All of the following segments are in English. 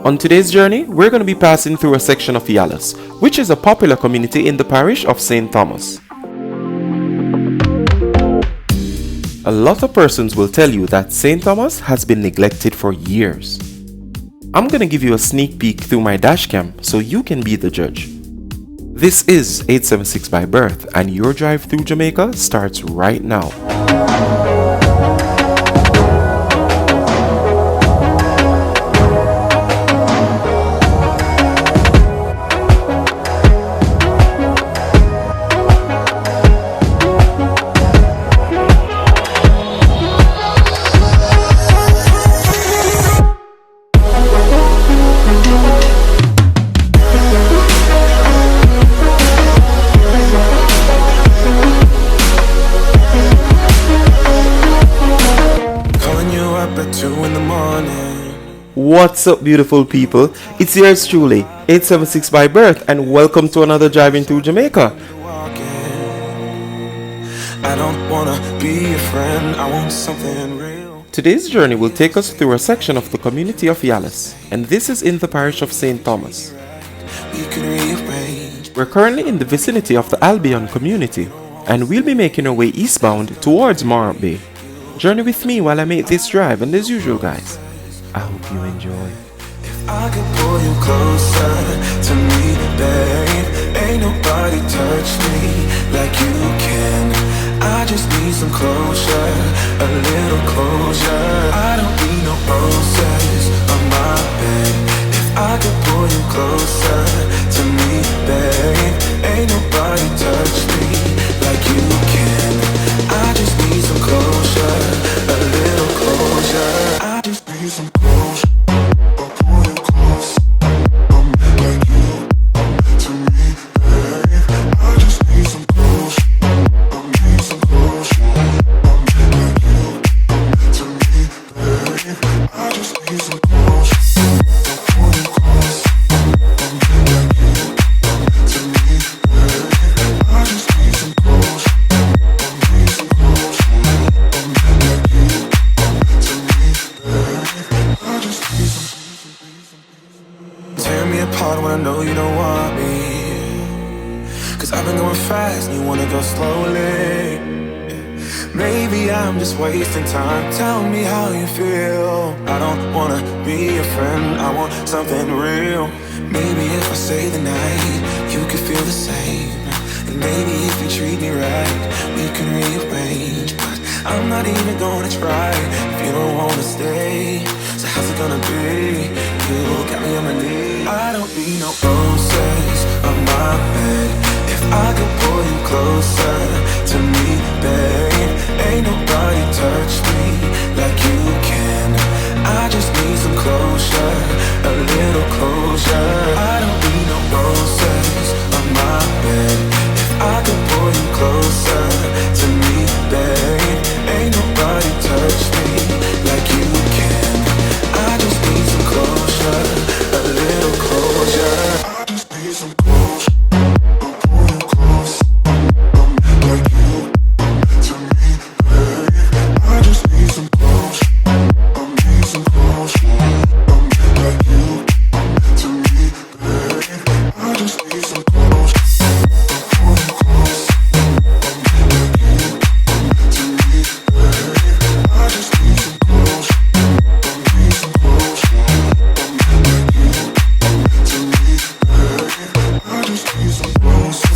On today's journey, we're going to be passing through a section of Yallahs, which is a popular community in the parish of St. Thomas. A lot of persons will tell you that St. Thomas has been neglected for years. I'm going to give you a sneak peek through my dashcam so you can be the judge. This is 876 by birth, and your drive through Jamaica starts right now. What's up, beautiful people? It's yours truly, 876 by birth, and welcome to another Driving Through Jamaica. I don't wanna be a friend, I want something real. Today's journey will take us through a section of the community of Yallahs, and this is in the parish of St. Thomas. We're currently in the vicinity of the Albion community, and we'll be making our way eastbound towards Morant Bay. Journey with me while I make this drive, and as usual, guys, I hope you enjoy. If I could pull you closer to me, babe, ain't nobody touch me like you can. I just need some closure, a little closure. I don't need no roses on my bed. If I could pull you closer to me, babe, ain't nobody touch me like you can. I just need some closure, a little closure. I just need some closure. I'll pull you close, like you to me, babe. I just need some closure. I need some closure. Like you to me, babe. I just need some closure. I'll pull you close, like you to me, babe. I just need some closure. I need some closure. Like you to me, babe. I just need some. Tear me apart when I know you don't want me. Cause I've been going fast and you wanna go slowly. Maybe I'm just wasting time. Tell me how you feel. I don't wanna be a friend, I want something real. Maybe if I stay the night, you could feel the same. And maybe if you treat me right, we can rearrange. But I'm not even gonna try if you don't wanna stay. So how's it gonna be? You got me on my knees. I don't need no roses on my bed. If I could pull you closer to me, babe, ain't nobody touch me like you can. I just need some closure, a little closure. I don't need no roses on my bed. If I could pull you closer to me, babe, ain't nobody touch me like you can. I just need some closure, a little closure. I just need some closure. I'll pull you close, like you to me, babe. I just need some closure. I need some closure. Like you to me, babe. I just need some closure. I'll pull you close, like you to me, babe. I just need some closure. I need some closure. Like you to me, babe. I just need some closure.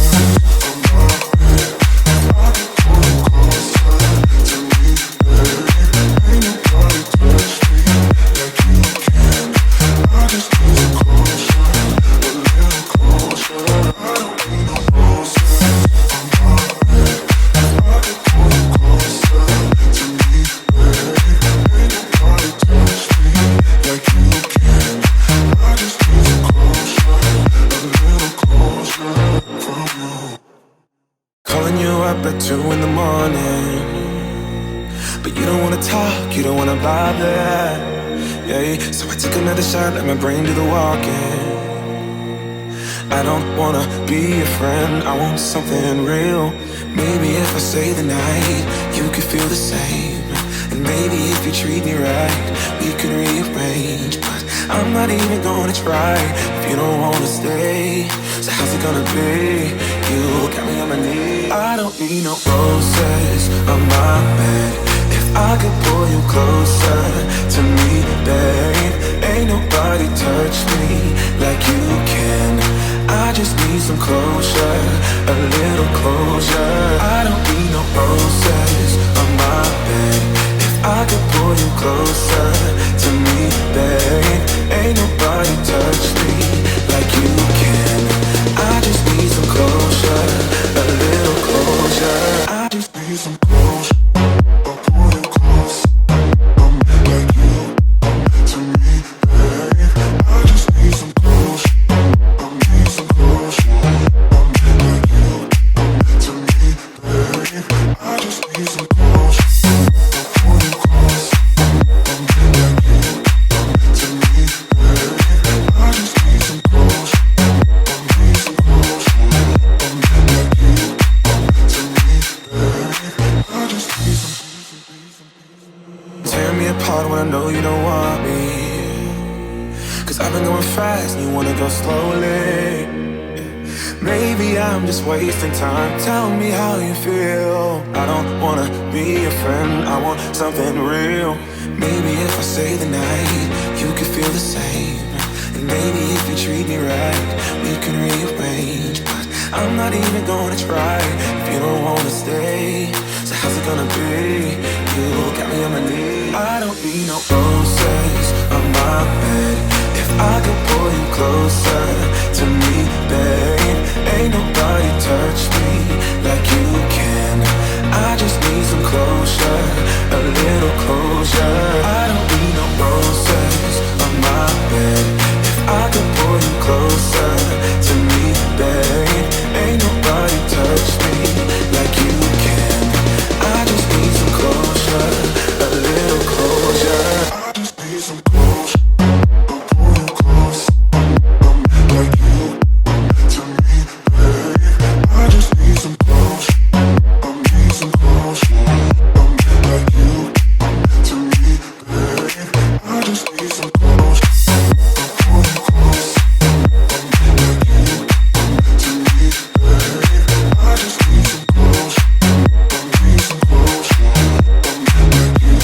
On my bed. If I could pull you closer to me, babe, ain't nobody touch me like you can. I just need some closure, a little closure. I don't need no roses on my bed. If I could pull you closer to me, babe, ain't nobody touch me like you can. I just need some closure, a little closure from you. Calling you up at 2 in the morning, but you don't wanna talk, you don't wanna bother. Yeah, so I took another shot, let my brain do the walking. I don't wanna be a friend, I want something real. Maybe if I stay the night, you could feel the same. And maybe if you treat me right, we can rearrange. But I'm not even gonna try if you don't wanna stay. So how's it gonna be? You got me on my knees. I don't need no roses on my bed. If I could pull you closer to me, babe, ain't nobody touch me like you can. I just need some closure, a little closure. I don't need no roses on my bed. If I could pull you closer to me, babe, ain't nobody touch me like you can. I just need some closure, a little closure. I just need some closure. I'll pull you close, like you to me, babe. I just need some closure. I need some closure. Like you to me, babe. I just need some closure. I'll pull you close, like you to me, babe. I just need some closure. I need some closure. Like you to me, babe. I just need some. Tear me apart when I know you don't want me. Cause I've been going fast and you wanna go slowly. Maybe I'm just wasting time. Tell me how you feel. I don't wanna be your friend, I want something real. Maybe if I stay the night, you could feel the same. And maybe if you treat me right, we can rearrange. But I'm not even gonna try if you don't wanna stay. So how's it gonna be? You got me on my knees. I don't need no roses on my bed. If I could pull you closer to me, babe, ain't nobody touch me like you can. I just need some closure, a little closure. I don't need no roses on my bed. If I could pull you closer to me, babe, ain't nobody touch me like you can. I just need some closure, a little closure. I just need some closure. I'll pull you close, like you to me, babe. I just need some closure. I need some closure. Like you to me, babe. I just need some closure. I'll pull you close, like you to me, babe. I just need some closure. I need some closure. Like you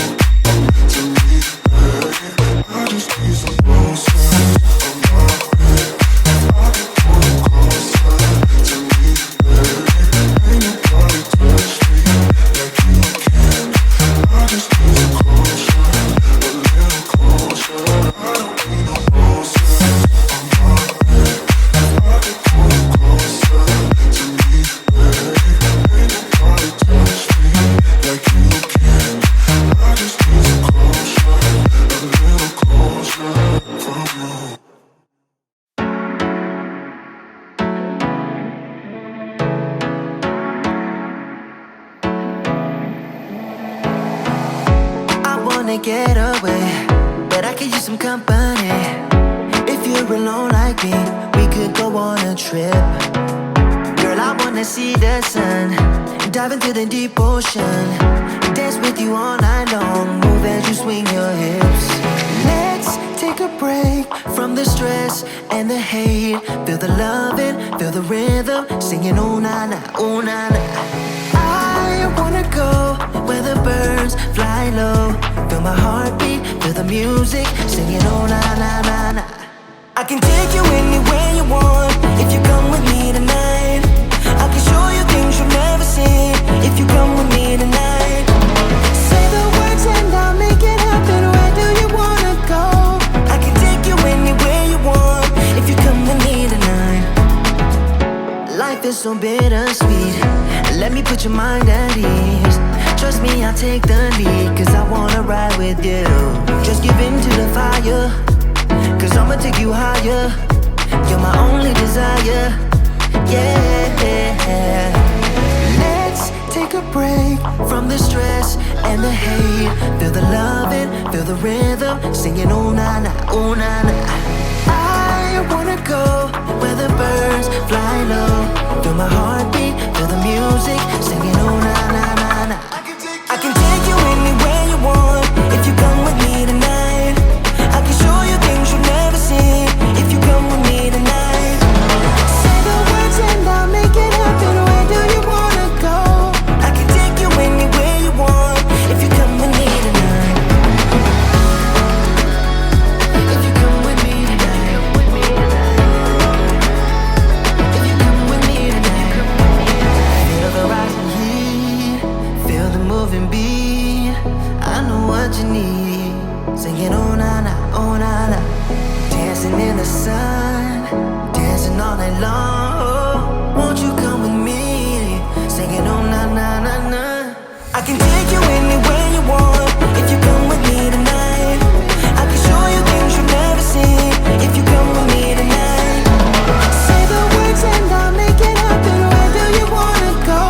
to me, babe. I just need some closure. On my bed, if I could pull you closer to me, babe, ain't nobody touch me like you can. I just need some closure, a little closure. I don't need no roses on my bed. If I could pull you closer to me, babe, ain't nobody touch me like you can. I just need some closure, a little closure from you. I wanna get away, but I could use some company. If you're alone like me, we could go on a trip. Girl, I wanna see the sun, dive into the deep ocean, dance with you all night long, move as you swing your hips. Let's take a break from the stress and the hate. Feel the loving, feel the rhythm, singing oh na na, oh na na. I wanna go where the birds fly low. Feel my heartbeat, feel the music, singing oh na na na na. I can take you anywhere you want if you come with me tonight. I can show you things you've never seen if you come with me tonight. Say the words and I'll make it happen. Where do you wanna go? I can take you anywhere you want if you come with me tonight. Life is so bittersweet. Let me put your mind at ease. Trust me, I'll take the lead, cause I wanna ride with you. Just give in to the fire, cause I'ma take you higher. You're my only desire, yeah. Let's take a break from the stress and the hate. Feel the loving, feel the rhythm, singing oh na na, oh na na. I wanna go where the birds fly low. Feel my heartbeat, feel the music, singing oh na na na na. I can take you anywhere you want if you come with me tonight. I can show you things you never the sun, dancing all night long. Won't you come with me, singing oh na na na na. I can take you anywhere you want if you come with me tonight. I can show you things you've never seen if you come with me tonight. Say the words and I'll make it happen. Where do you wanna go?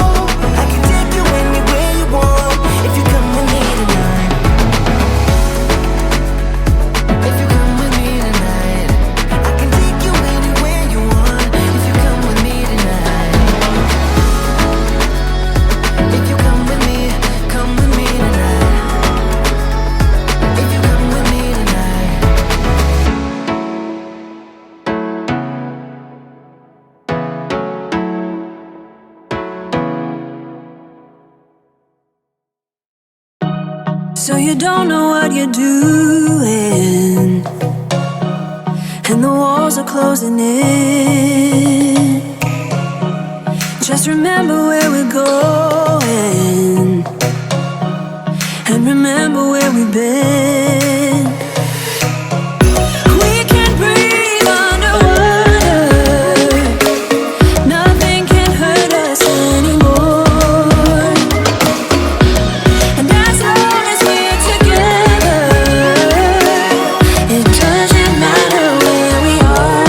I can take you anywhere you want if you come with me tonight. If you come with me tonight, I can take you anywhere you want if you come with me tonight. If you come with me tonight. If you come with me tonight. So you don't know what you're doing, and the walls are closing in. Just remember where we're going, and remember where we've been. We can breathe underwater. Nothing can hurt us anymore. And as long as we're together, it doesn't matter where we are.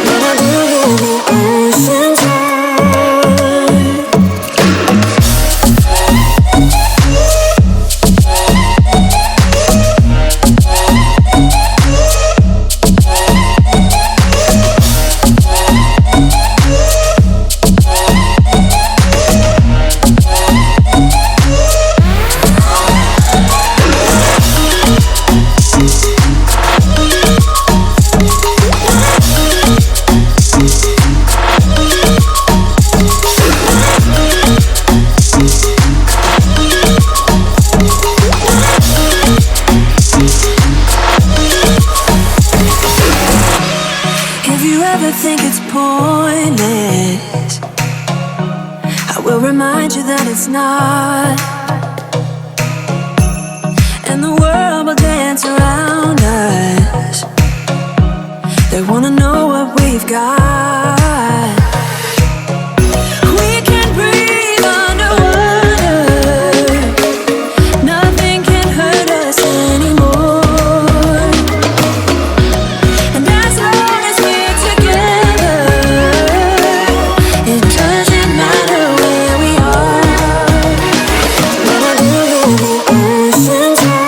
But I believe the ocean's If you ever think it's pointless, I will remind you that it's not. And the world will dance around us. They wanna know what we've got. We can breathe underwater. Nothing can hurt us anymore. And as long as we're together, it doesn't matter where we are. But I believe the ocean's high.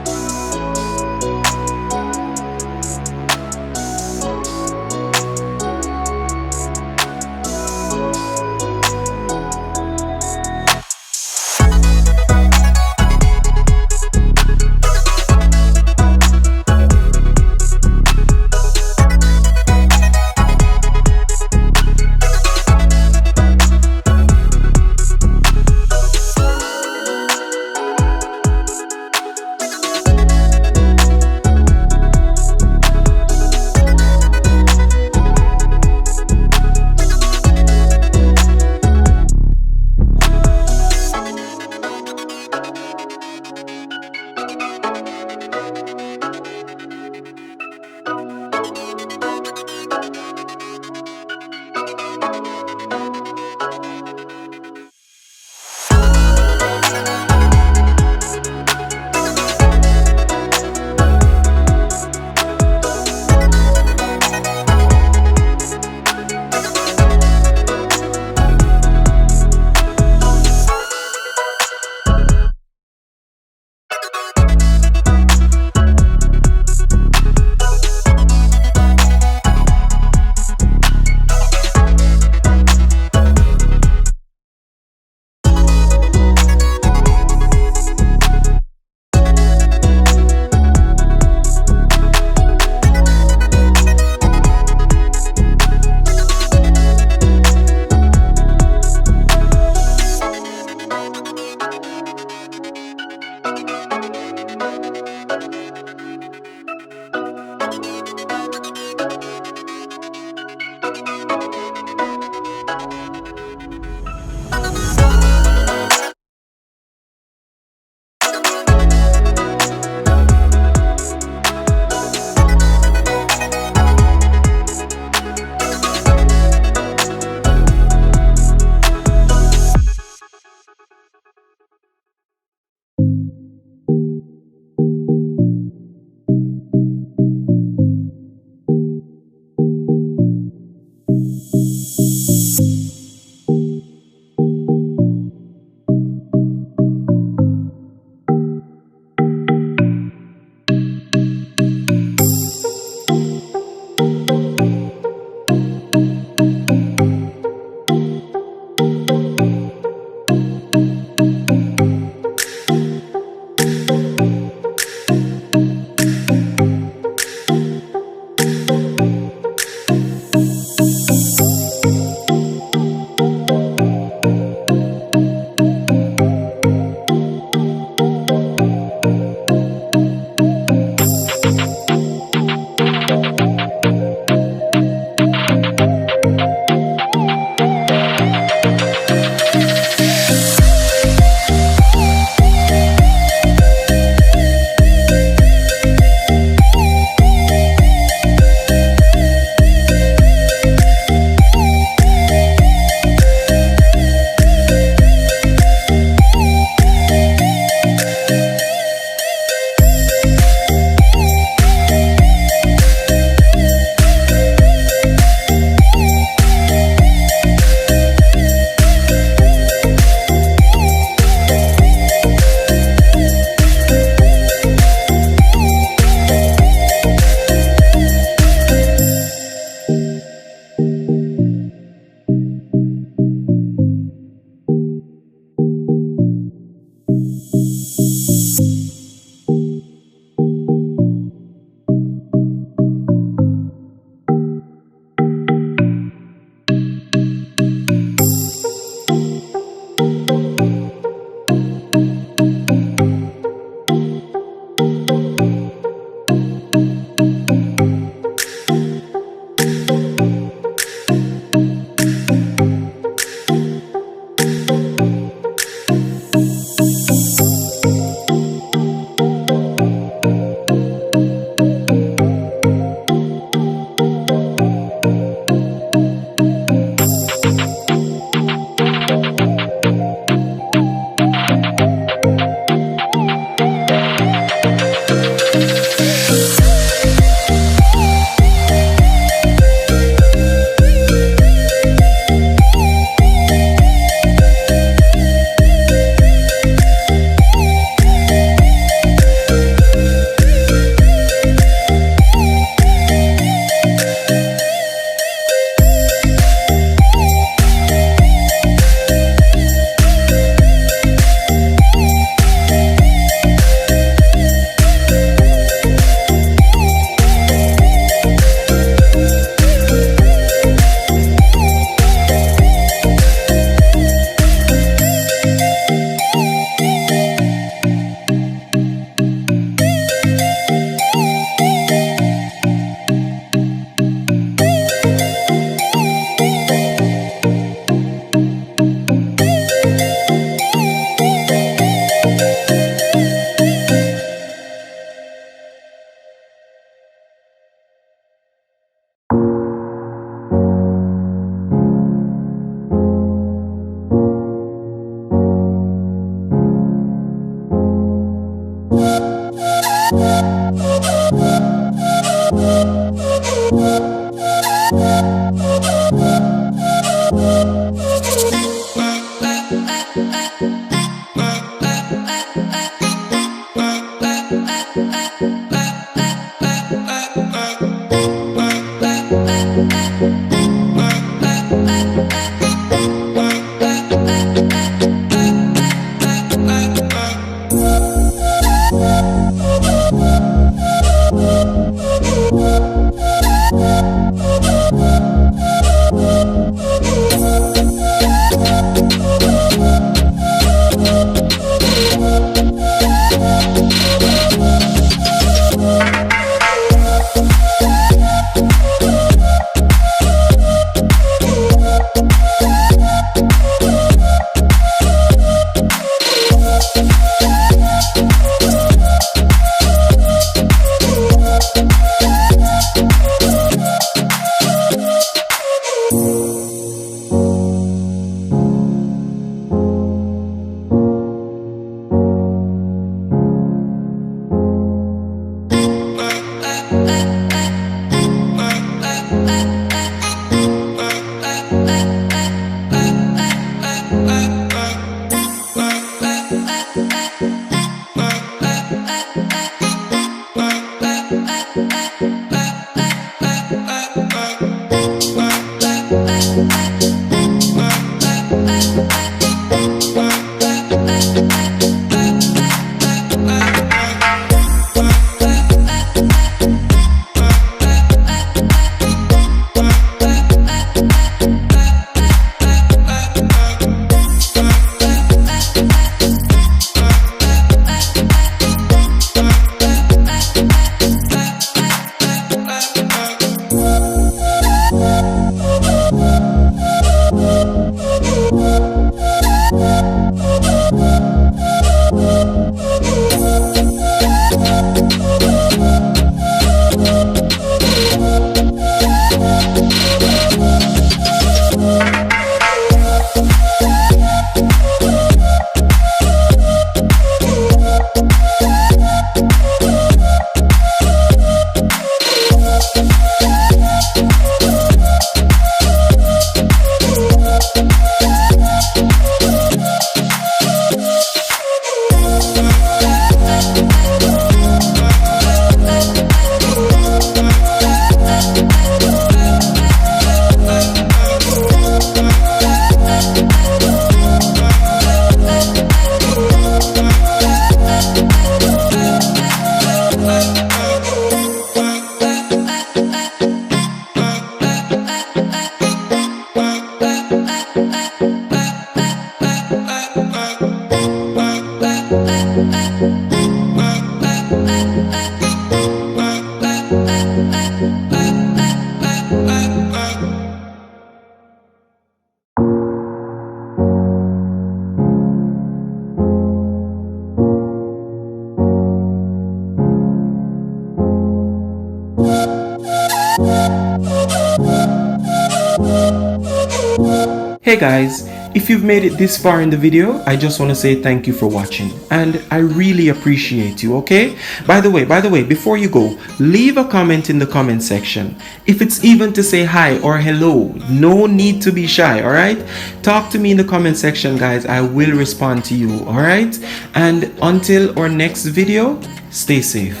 Hey guys, if you've made it this far in the video, I just want to say thank you for watching and I really appreciate you, okay? By the way, before you go, leave a comment in the comment section. If it's even to say hi or hello, no need to be shy, alright? Talk to me in the comment section, guys. I will respond to you, alright? And until our next video, stay safe.